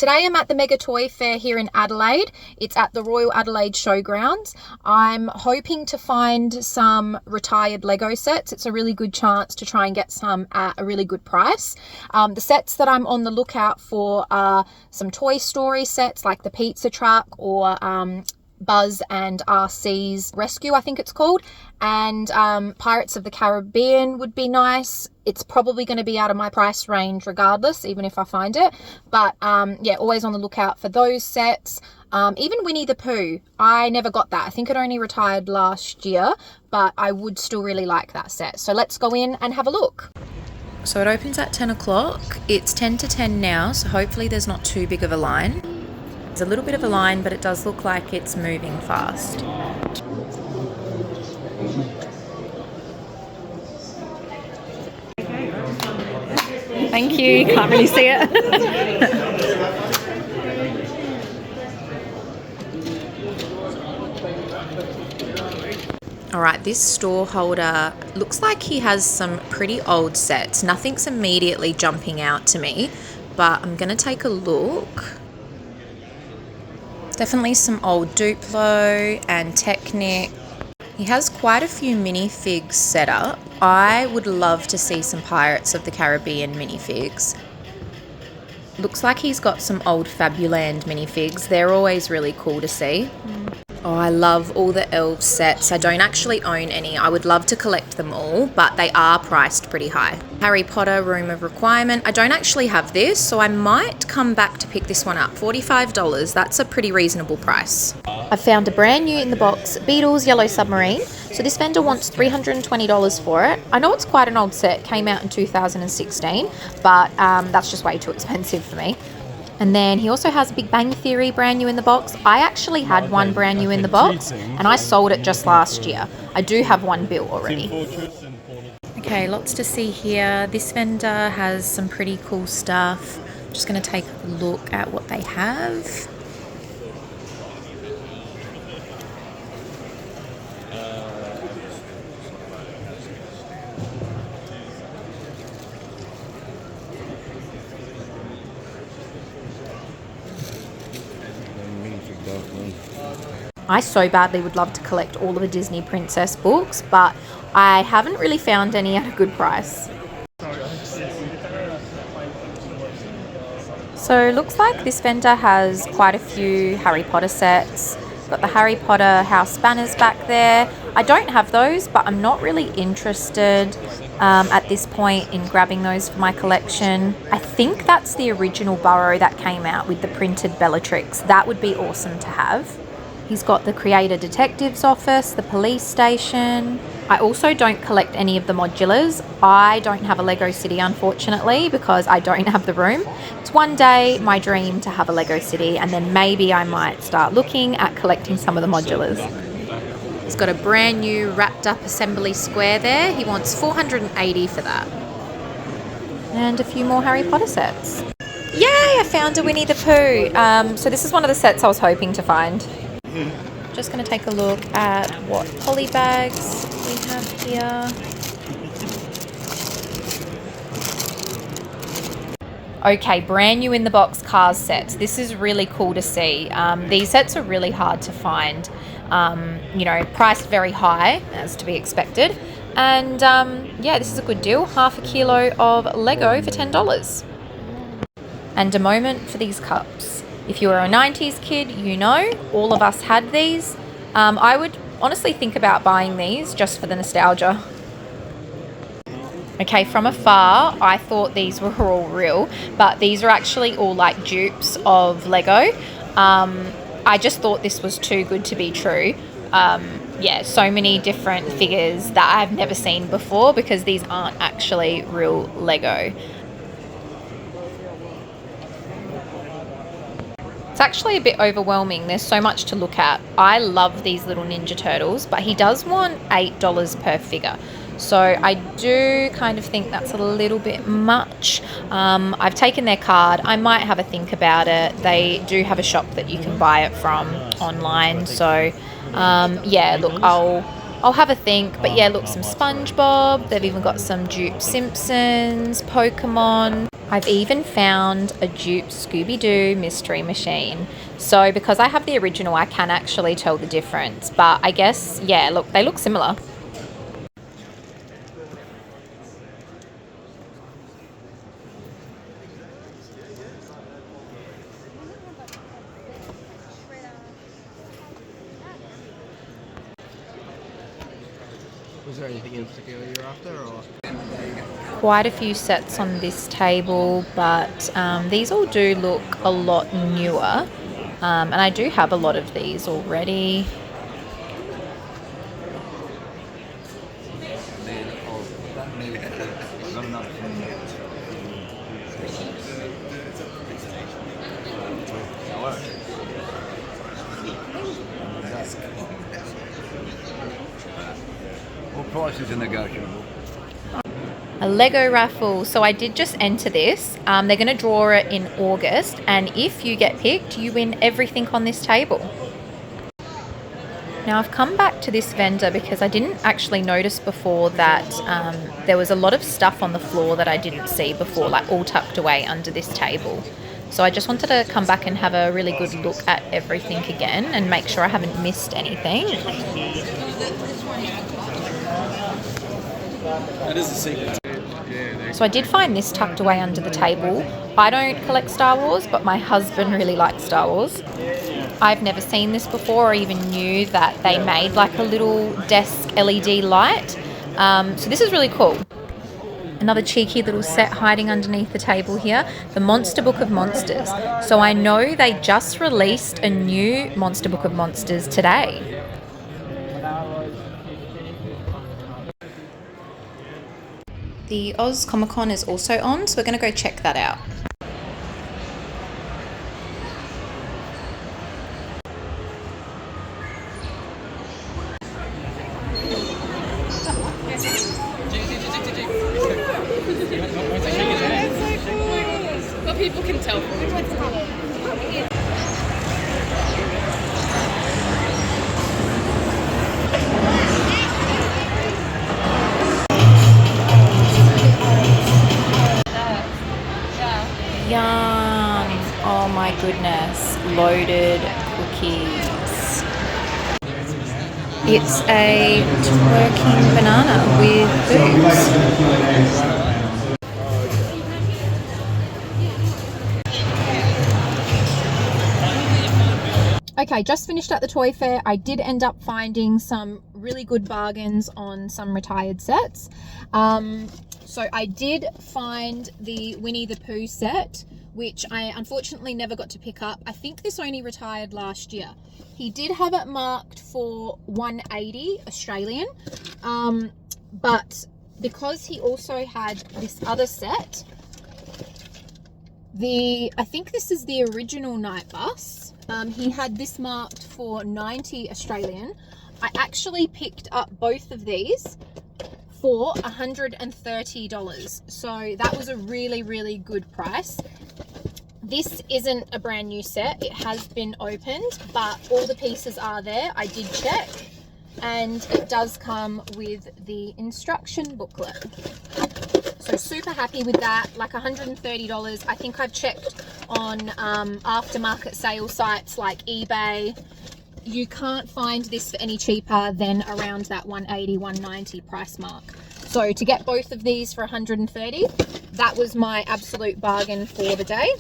Today I'm at the Mega Toy Fair here in Adelaide. It's at the Royal Adelaide Showgrounds. I'm hoping to find some retired Lego sets. It's a really good chance to try and get some at a really good price. The sets that I'm on the lookout for are some Toy Story sets like the pizza truck or Buzz and RC's Rescue, I think it's called, and Pirates of the Caribbean would be nice. It's probably going to be out of my price range regardless, even if I find it, but yeah, always on the lookout for those sets. Even Winnie the Pooh, I never got that. I think it only retired last year, but I would still really like that set. So let's go in and have a look. So it opens at 10 o'clock. It's 10 to 10 now, so hopefully there's not too big of a line. There's a little bit of a line, but it does look like it's moving fast. Thank you. You can't really see it. All right, this store holder looks like he has some pretty old sets. Nothing's immediately jumping out to me, but I'm going to take a look. Definitely some old Duplo and Technic. He has quite a few minifigs set up. I would love to see some Pirates of the Caribbean minifigs. Looks like he's got some old Fabuland minifigs. They're always really cool to see. Oh, I love all the elf sets. I don't actually own any. I would love to collect them all, but they are priced pretty high. Harry Potter Room of Requirement. I don't actually have this, so I might come back to pick this one up. $45, that's a pretty reasonable price. I found a brand new in the box Beatles Yellow Submarine. So this vendor wants $320 for it. I know it's quite an old set, came out in 2016, but that's just way too expensive for me. And then he also has Big Bang Theory brand new in the box. I actually had one brand new in the box and I sold it just last year. I do have one built already. Okay, lots to see here. This vendor has some pretty cool stuff. I'm just going to take a look at what they have. I so badly would love to collect all of the Disney princess books, but I haven't really found any at a good price. So looks like this vendor has quite a few Harry Potter sets. Got the Harry Potter house banners back there. I don't have those, but I'm not really interested at this point in grabbing those for my collection. I think that's the original Burrow that came out with the printed Bellatrix. That would be awesome to have. He's got the Creator Detective's office, the police station. I also don't collect any of the modulars. I don't have a Lego City, unfortunately, because I don't have the room. It's one day my dream to have a Lego City, and then maybe I might start looking at collecting some of the modulars. He's got a brand new wrapped up assembly square there. He wants $480 for that. And a few more Harry Potter sets. Yay, I found a Winnie the Pooh. So this is one of the sets I was hoping to find. Just going to take a look at what poly bags we have here. Okay, brand new in the box Cars sets. This is really cool to see. These sets are really hard to find. You know, priced very high, as to be expected. And yeah, this is a good deal. Half a kilo of Lego for $10. And a moment for these cups. If you were a 90s kid, you know, all of us had these. I would honestly think about buying these just for the nostalgia. Okay, from afar, I thought these were all real, but these are actually all like dupes of Lego. I just thought this was too good to be true. Yeah, so many different figures that I've never seen before because these aren't actually real Lego. It's actually a bit overwhelming. There's so much to look at. I love these little Ninja Turtles, but he does want $8 per figure. So I do kind of think that's a little bit much. I've taken their card. I might have a think about it. They do have a shop that you can buy it from online. So yeah, look, I'll have a think. But yeah, look, some SpongeBob. They've even got some dupe Simpsons, Pokemon. I've even found a dupe Scooby-Doo mystery machine. So because I have the original, I can actually tell the difference. But I guess, yeah, look, they look similar. Was there anything in particular you're after, or? Quite a few sets on this table, but these all do look a lot newer. And I do have a lot of these already. What prices are negotiable? A Lego raffle. So I did just enter this. They're going to draw it in August, and if you get picked, you win everything on this table. Now I've come back to this vendor because I didn't actually notice before that there was a lot of stuff on the floor that I didn't see before, like all tucked away under this table. So I just wanted to come back and have a really good look at everything again and make sure I haven't missed anything. That is a secret. So I did find this tucked away under the table. I don't collect Star Wars, but my husband really likes Star Wars. I've never seen this before or even knew that they made like a little desk LED light. So this is really cool. Another cheeky little set hiding underneath the table here, the Monster Book of Monsters. So I know they just released a new Monster Book of Monsters today. The Oz Comic Con is also on, so we're going to go check that out. But people can tell. Yum! Oh my goodness, loaded cookies. It's a twerking banana with boobs. Okay, just finished at the toy fair. I did end up finding some really good bargains on some retired sets. So I did find the Winnie the Pooh set, which I unfortunately never got to pick up. I think this only retired last year. He did have it marked for $180 Australian, but because he also had this other set, I think this is the original Night Bus. He had this marked for $90 Australian. I actually picked up both of these for $130. So that was a really, really good price. This isn't a brand new set. It has been opened, but all the pieces are there. I did check, and it does come with the instruction booklet. So super happy with that, like $130. I think I've checked on aftermarket sale sites like eBay. You can't find this for any cheaper than around that $180, $190 price mark. So to get both of these for $130, that was my absolute bargain for the day.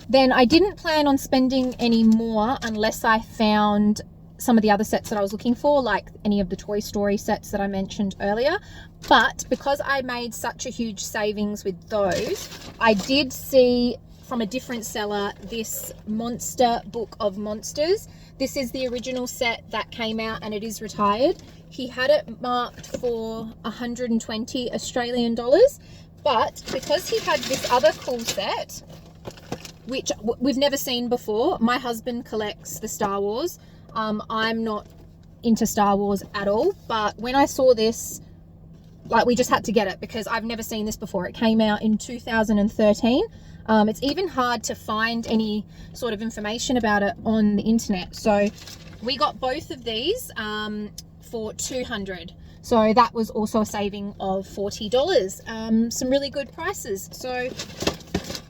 Then I didn't plan on spending any more unless I found some of the other sets that I was looking for, like any of the Toy Story sets that I mentioned earlier. But because I made such a huge savings with those, I did see from a different seller this Monster Book of Monsters. This is the original set that came out and it is retired. He had it marked for 120 Australian dollars, but because he had this other cool set, which we've never seen before, my husband collects the Star Wars. I'm not into Star Wars at all, but when I saw this, like, we just had to get it because I've never seen this before. It came out in 2013. It's even hard to find any sort of information about it on the internet. So we got both of these for $200. So that was also a saving of $40. Some really good prices. So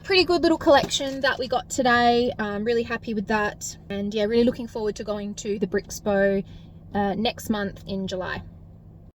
pretty good little collection that we got today. I'm really happy with that, and yeah, really looking forward to going to the Brixpo next month in July.